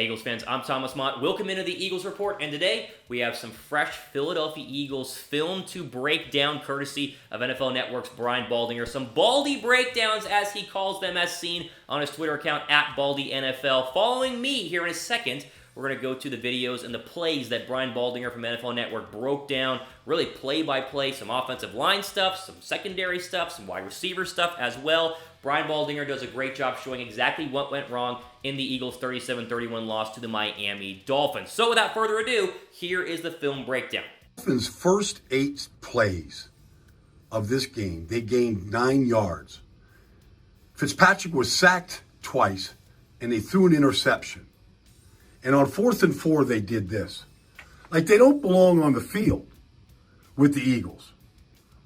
Hey Eagles fans, I'm Thomas Mott. Welcome into the Eagles Report, and today we have some fresh Philadelphia Eagles film to break down courtesy of NFL Network's Brian Baldinger. Some Baldy breakdowns, as he calls them, as seen on his Twitter account, @BaldyNFL. Following me here in a second, we're going to go to the videos and the plays that Brian Baldinger from NFL Network broke down, really play-by-play, some offensive line stuff, some secondary stuff, some wide receiver stuff as well. Brian Baldinger does a great job showing exactly what went wrong in the Eagles' 37-31 loss to the Miami Dolphins. So without further ado, here is the film breakdown. Dolphins' first 8 plays of this game, they gained 9 yards. Fitzpatrick was sacked twice, and they threw an interception. And on 4th and 4, they did this. Like, they don't belong on the field with the Eagles.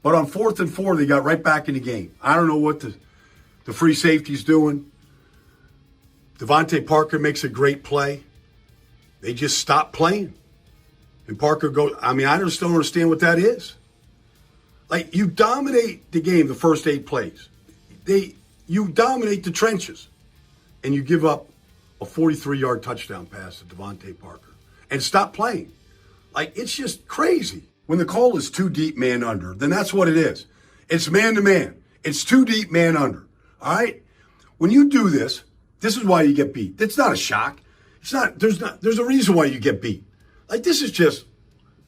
But on 4th and 4, they got right back in the game. I don't know what the free safety's doing. Devontae Parker makes a great play. They just stop playing. And Parker goes, I just don't understand what that is. Like, you dominate the game the first 8 plays. You dominate the trenches. And you give up a 43-yard touchdown pass to Devontae Parker. And stop playing. Like, it's just crazy. When the call is too deep, man under, then that's what it is. It's man-to-man. It's too deep, man under. All right? When you do this, this is why you get beat. It's not a shock. There's a reason why you get beat. Like, this is just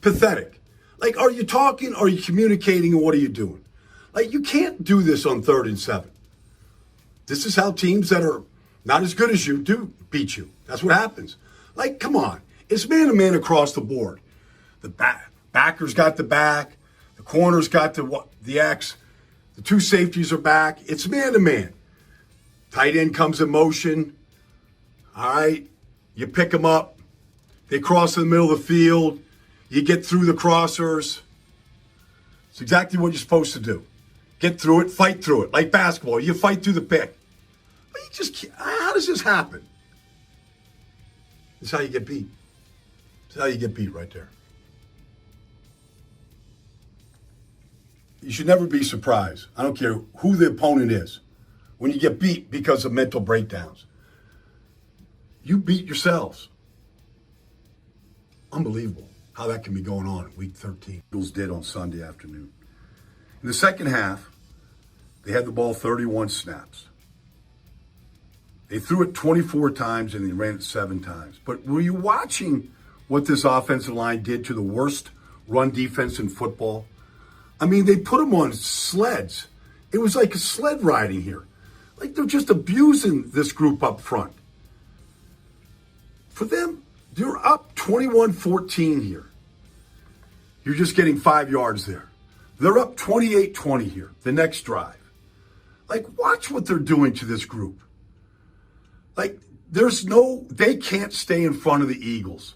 pathetic. Like, are you talking? Are you communicating? And what are you doing? Like, you can't do this on 3rd and 7. This is how teams that are not as good as you do beat you. That's what happens. Like, come on. It's man-to-man across the board. The backer's got the back. The corner's got the X. The 2 safeties are back. It's man-to-man. Tight end comes in motion. All right. You pick them up. They cross in the middle of the field. You get through the crossers. It's exactly what you're supposed to do. Get through it. Fight through it. Like basketball. You fight through the pick. But you just can't. How does this happen? It's how you get beat. It's how you get beat right there. You should never be surprised. I don't care who the opponent is. When you get beat because of mental breakdowns. You beat yourselves. Unbelievable how that can be going on in Week 13. Eagles did on Sunday afternoon. In the second half, they had the ball 31 snaps. They threw it 24 times and they ran it 7 times. But were you watching what this offensive line did to the worst run defense in football? They put them on sleds. It was like a sled riding here. Like, they're just abusing this group up front. For them, they're up 21-14 here. You're just getting 5 yards there. They're up 28-20 here, the next drive. Like, watch what they're doing to this group. Like, they can't stay in front of the Eagles.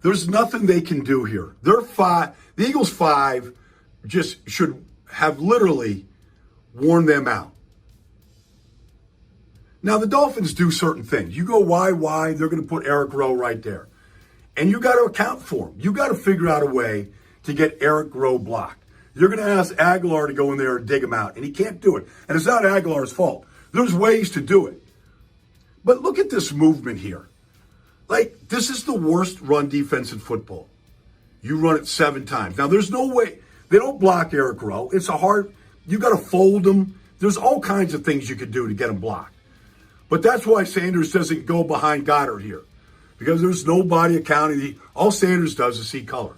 There's nothing they can do here. The Eagles 5 just should have literally worn them out. Now, the Dolphins do certain things. You go, why? They're going to put Eric Rowe right there. And you got to account for him. You got to figure out a way to get Eric Rowe blocked. You're going to ask Aguilar to go in there and dig him out, and he can't do it. And it's not Aguilar's fault. There's ways to do it. But look at this movement here. Like, this is the worst run defense in football. You run it 7 times. Now, there's no way. They don't block Eric Rowe. You got to fold him. There's all kinds of things you could do to get him blocked. But that's why Sanders doesn't go behind Goddard here. Because there's nobody accounting. All Sanders does is see color.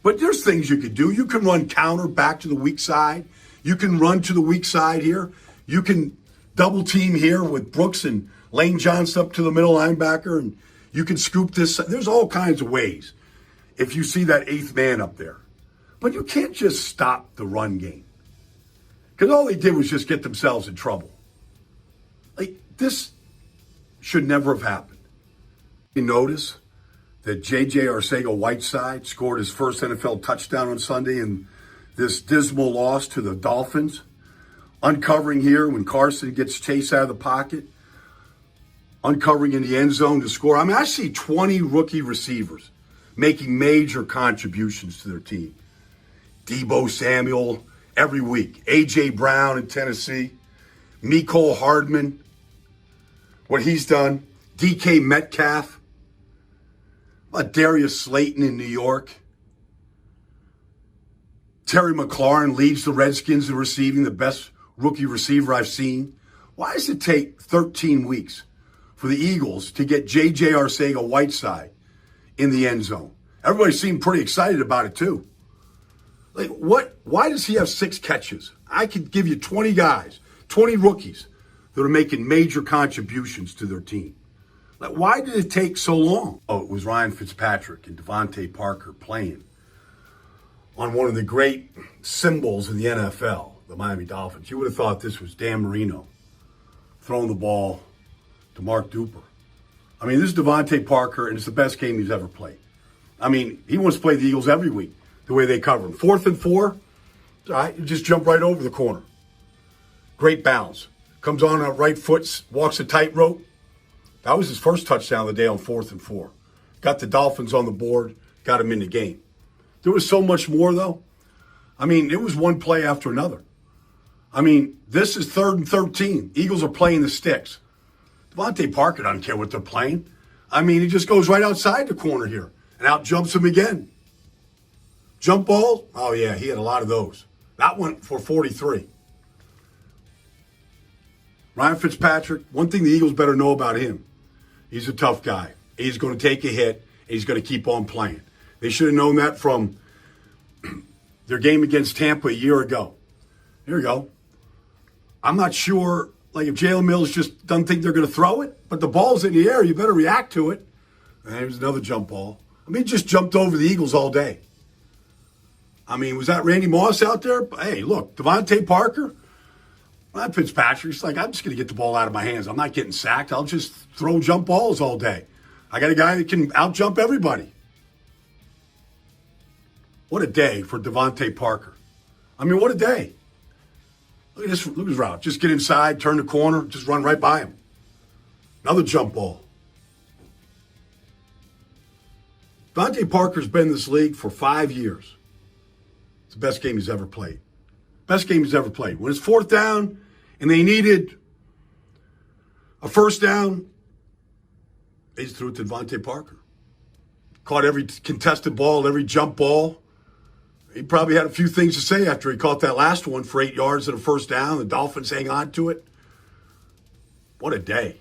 But there's things you could do. You can run counter back to the weak side. You can run to the weak side here. You can double team here with Brooks and Lane Johnson up to the middle linebacker. And you can scoop this. There's all kinds of ways if you see that 8th man up there. But you can't just stop the run game. Because all they did was just get themselves in trouble. Like, this should never have happened. You notice that J.J. Arcega-Whiteside scored his first NFL touchdown on Sunday in this dismal loss to the Dolphins. Uncovering here when Carson gets chased out of the pocket. Uncovering in the end zone to score. I see 20 rookie receivers making major contributions to their team. Deebo Samuel every week. A.J. Brown in Tennessee. Mecole Hardman, what he's done. DK Metcalf. How about Darius Slayton in New York? Terry McLaurin leads the Redskins in receiving, the best rookie receiver I've seen. Why does it take 13 weeks for the Eagles to get J.J. Arcega-Whiteside in the end zone? Everybody seemed pretty excited about it too. Like, what? Why does he have 6 catches? I could give you 20 guys, 20 rookies that are making major contributions to their team. Like, why did it take so long? Oh, it was Ryan Fitzpatrick and Devontae Parker playing on one of the great symbols in the NFL, the Miami Dolphins. You would have thought this was Dan Marino throwing the ball to Mark Duper. I mean, this is Devontae Parker, and it's the best game he's ever played. I mean, he wants to play the Eagles every week, the way they cover him. 4th and 4, all right, you just jump right over the corner. Great bounce. Comes on a right foot, walks a tightrope. That was his first touchdown of the day on 4th and 4. Got the Dolphins on the board, got him in the game. There was so much more, though. I mean, it was one play after another. I mean, this is 3rd and 13. Eagles are playing the sticks. Devontae Parker doesn't care what they're playing. I mean, he just goes right outside the corner here and out jumps him again. Jump ball? Oh, yeah, he had a lot of those. That went for 43. Ryan Fitzpatrick, one thing the Eagles better know about him, he's a tough guy. He's going to take a hit, and he's going to keep on playing. They should have known that from their game against Tampa a year ago. Here we go. I'm not sure, like, if Jalen Mills just doesn't think they're going to throw it, but the ball's in the air. You better react to it. And there's another jump ball. I mean, just jumped over the Eagles all day. I mean, was that Randy Moss out there? Hey, look, Devontae Parker, Ryan Fitzpatrick's like, I'm just going to get the ball out of my hands. I'm not getting sacked. I'll just throw jump balls all day. I got a guy that can out-jump everybody. What a day for Devontae Parker. I mean, what a day. Look at this, look at his route. Just get inside, turn the corner, just run right by him. Another jump ball. Devontae Parker's been in this league for 5 years. It's the best game he's ever played. Best game he's ever played. When it's 4th down and they needed a 1st down, they just threw it to Devontae Parker. Caught every contested ball, every jump ball. He probably had a few things to say after he caught that last one for 8 yards and a 1st down. The Dolphins hang on to it. What a day.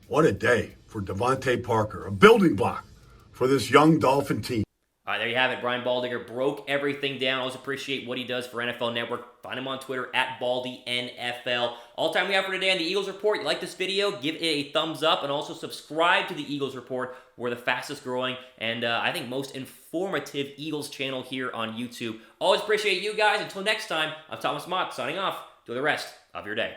What a day for Devontae Parker. A building block for this young Dolphin team. All right, there you have it. Brian Baldinger broke everything down. Always appreciate what he does for NFL Network. Find him on Twitter at BaldyNFL. All time we have for today on the Eagles Report. You like this video, give it a thumbs up, and also subscribe to the Eagles Report. We're the fastest growing and I think most informative Eagles channel here on YouTube. Always appreciate you guys. Until next time, I'm Thomas Mott signing off. Enjoy the rest of your day.